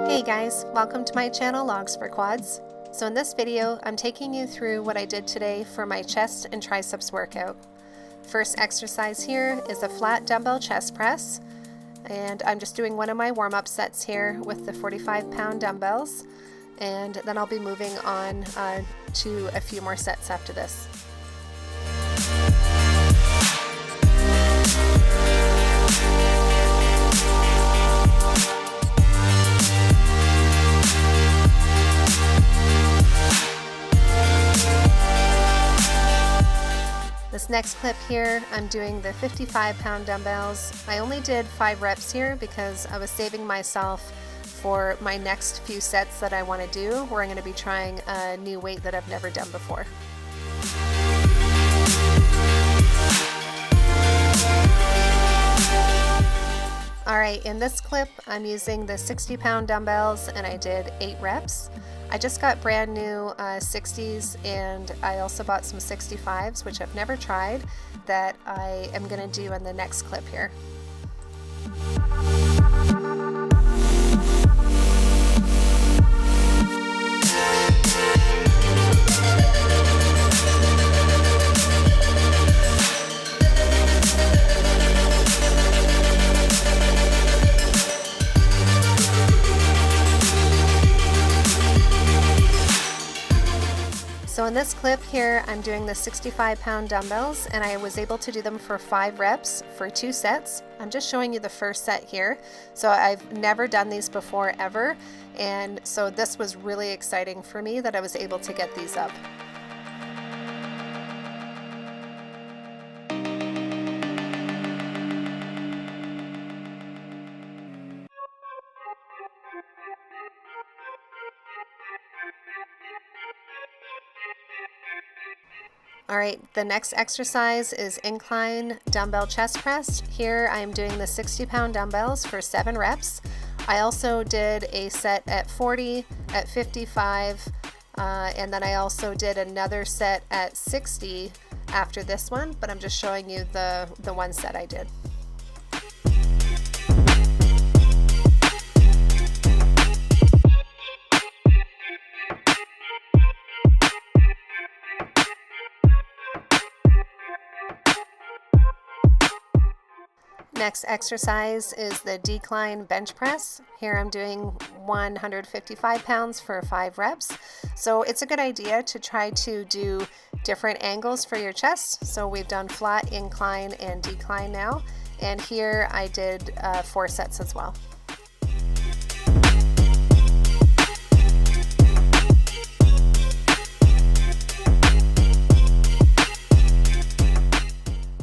Hey guys, welcome to my channel Logs for Quads. So in this video, I'm taking you through what I did today for my chest and triceps workout. First exercise here is a flat dumbbell chest press, and I'm just doing one of my warm-up sets here with the 45-pound dumbbells, and then I'll be moving on to a few more sets after this. This next clip here, I'm doing the 55-pound dumbbells. I only did 5 reps here because I was saving myself for my next few sets that I want to do, where I'm going to be trying a new weight that I've never done before. Alright, in this clip I'm using the 60-pound dumbbells and I did 8 reps. I just got brand new 60s, and I also bought some 65s, which I've never tried, that I am going to do in the next clip here. So in this clip here, I'm doing the 65-pound dumbbells, and I was able to do them for 5 reps for 2 sets. I'm just showing you the first set here. So I've never done these before ever, and so this was really exciting for me that I was able to get these up. Alright, the next exercise is incline dumbbell chest press. Here I'm doing the 60-pound dumbbells for 7 reps. I also did a set at 40, at 55, and then I also did another set at 60 after this one, but I'm just showing you the one set I did. Next exercise is the decline bench press. Here I'm doing 155 pounds for 5 reps. So it's a good idea to try to do different angles for your chest. So we've done flat, incline, and decline now. And here I did 4 sets as well.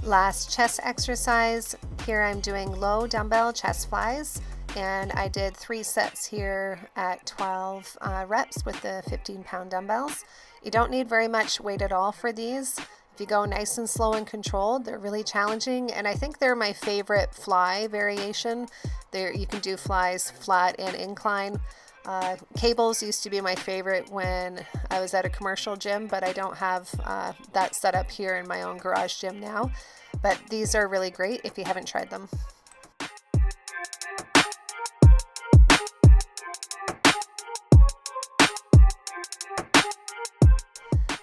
Last chest exercise, here I'm doing low dumbbell chest flies, and I did 3 sets here at 12 reps with the 15-pound dumbbells. You don't need very much weight at all for these. If you go nice and slow and controlled, they're really challenging, and I think they're my favorite fly variation. You can do flies flat and incline. Cables used to be my favorite when I was at a commercial gym, but I don't have that set up here in my own garage gym now. But these are really great if you haven't tried them.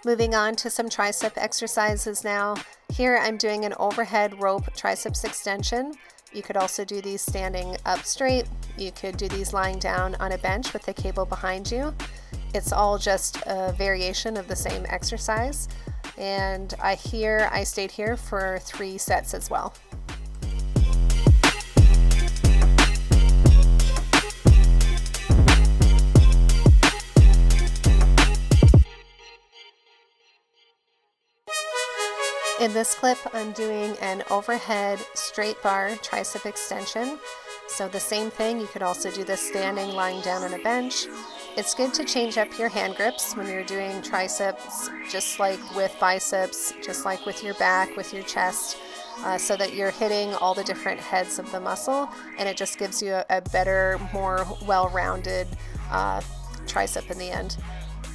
Moving on to some tricep exercises now. Here I'm doing an overhead rope triceps extension. You could also do these standing up straight. You could do these lying down on a bench with the cable behind you. It's all just a variation of the same exercise. And I stayed here for 3 sets as well. In this clip, I'm doing an overhead straight bar tricep extension. So the same thing, you could also do this standing, lying down on a bench. It's good to change up your hand grips when you're doing triceps, just like with biceps, just like with your back, with your chest, so that you're hitting all the different heads of the muscle, and it just gives you a better, more well-rounded tricep in the end.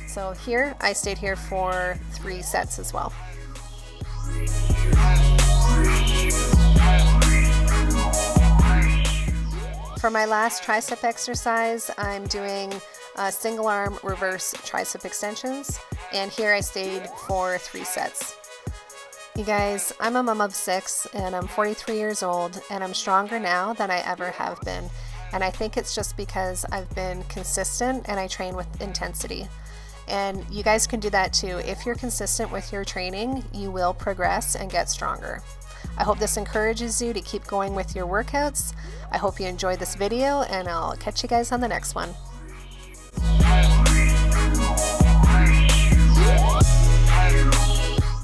So here, I stayed here for 3 sets as well. For my last tricep exercise, I'm doing single arm reverse tricep extensions, and here I stayed for 3 sets. You guys, I'm a mom of 6 and I'm 43 years old, and I'm stronger now than I ever have been. And I think it's just because I've been consistent and I train with intensity. And you guys can do that too. If you're consistent with your training, you will progress and get stronger. I hope this encourages you to keep going with your workouts. I hope you enjoyed this video, and I'll catch you guys on the next one.